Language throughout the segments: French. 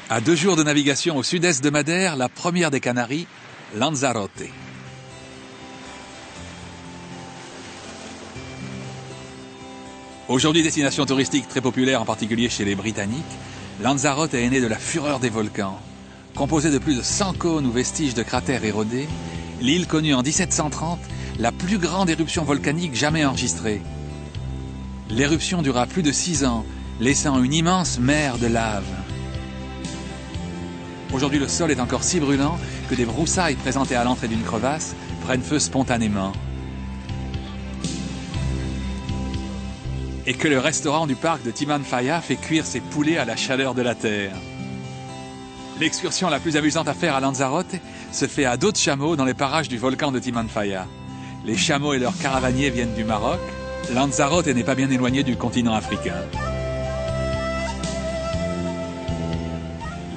À 2 jours de navigation au sud-est de Madère, la première des Canaries, Lanzarote. Aujourd'hui destination touristique très populaire, en particulier chez les Britanniques, Lanzarote est né de la fureur des volcans. Composée de plus de 100 cônes ou vestiges de cratères érodés, l'île connut en 1730 la plus grande éruption volcanique jamais enregistrée. L'éruption dura plus de 6 ans, laissant une immense mer de lave. Aujourd'hui, le sol est encore si brûlant que des broussailles présentées à l'entrée d'une crevasse prennent feu spontanément. Et que le restaurant du parc de Timanfaya fait cuire ses poulets à la chaleur de la terre. L'excursion la plus amusante à faire à Lanzarote se fait à dos de chameau dans les parages du volcan de Timanfaya. Les chameaux et leurs caravaniers viennent du Maroc. Lanzarote n'est pas bien éloigné du continent africain.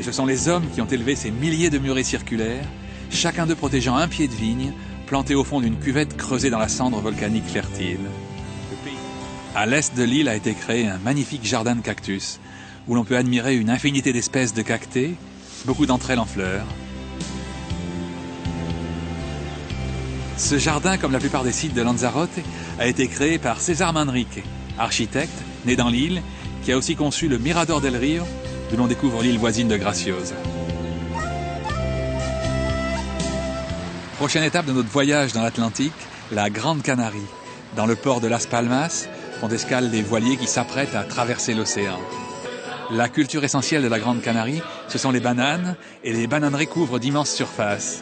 Ce sont les hommes qui ont élevé ces milliers de murets circulaires, chacun d'eux protégeant un pied de vigne, planté au fond d'une cuvette creusée dans la cendre volcanique fertile. À l'est de l'île a été créé un magnifique jardin de cactus, où l'on peut admirer une infinité d'espèces de cactées, beaucoup d'entre elles en fleurs. Ce jardin, comme la plupart des sites de Lanzarote, a été créé par César Manrique, architecte, né dans l'île, qui a aussi conçu le Mirador del Rio, d'où l'on découvre l'île voisine de Graciosa. Prochaine étape de notre voyage dans l'Atlantique, la Grande Canarie. Dans le port de Las Palmas, font escale des voiliers qui s'apprêtent à traverser l'océan. La culture essentielle de la Grande Canarie, ce sont les bananes, et les bananeries couvrent d'immenses surfaces.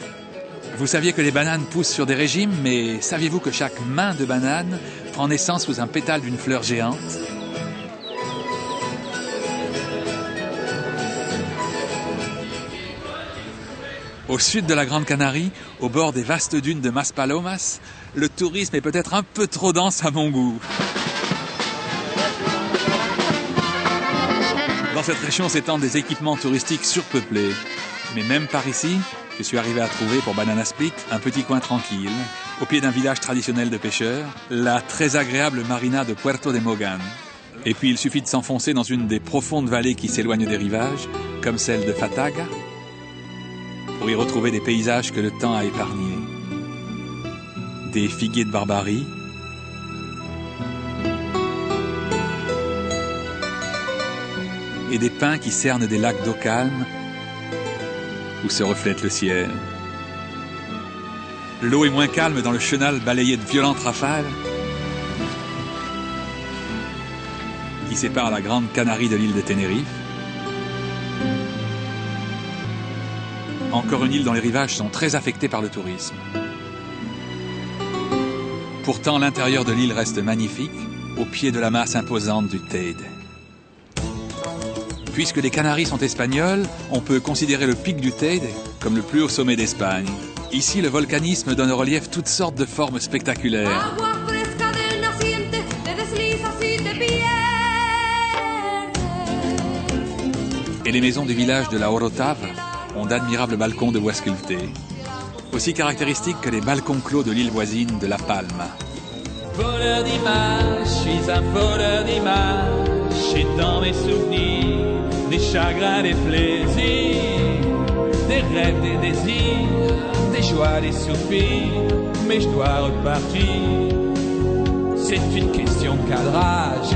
Vous saviez que les bananes poussent sur des régimes, mais saviez-vous que chaque main de banane prend naissance sous un pétale d'une fleur géante ? Au sud de la Grande Canarie, au bord des vastes dunes de Maspalomas, le tourisme est peut-être un peu trop dense à mon goût. Dans cette région s'étendent des équipements touristiques surpeuplés. Mais même par ici, je suis arrivé à trouver pour Banana Split un petit coin tranquille, au pied d'un village traditionnel de pêcheurs, la très agréable marina de Puerto de Mogan. Et puis il suffit de s'enfoncer dans une des profondes vallées qui s'éloignent des rivages, comme celle de Fataga, pour y retrouver des paysages que le temps a épargnés. Des figuiers de Barbarie, et des pins qui cernent des lacs d'eau calme où se reflète le ciel. L'eau est moins calme dans le chenal balayé de violentes rafales qui sépare la Grande Canarie de l'île de Tenerife. Encore une île dont les rivages sont très affectés par le tourisme. Pourtant, l'intérieur de l'île reste magnifique, au pied de la masse imposante du Teide. Puisque les Canaries sont espagnoles, on peut considérer le pic du Teide comme le plus haut sommet d'Espagne. Ici, le volcanisme donne au relief toutes sortes de formes spectaculaires. Et les maisons du village de la Orotava ont d'admirables balcons de bois sculptés, aussi caractéristiques que les balcons clos de l'île voisine de La Palma. Voleur d'images, je suis un voleur d'images, et dans mes souvenirs, des chagrins, des plaisirs, des rêves, des désirs, des joies, des soupirs, mais je dois repartir. C'est une question de cadrage.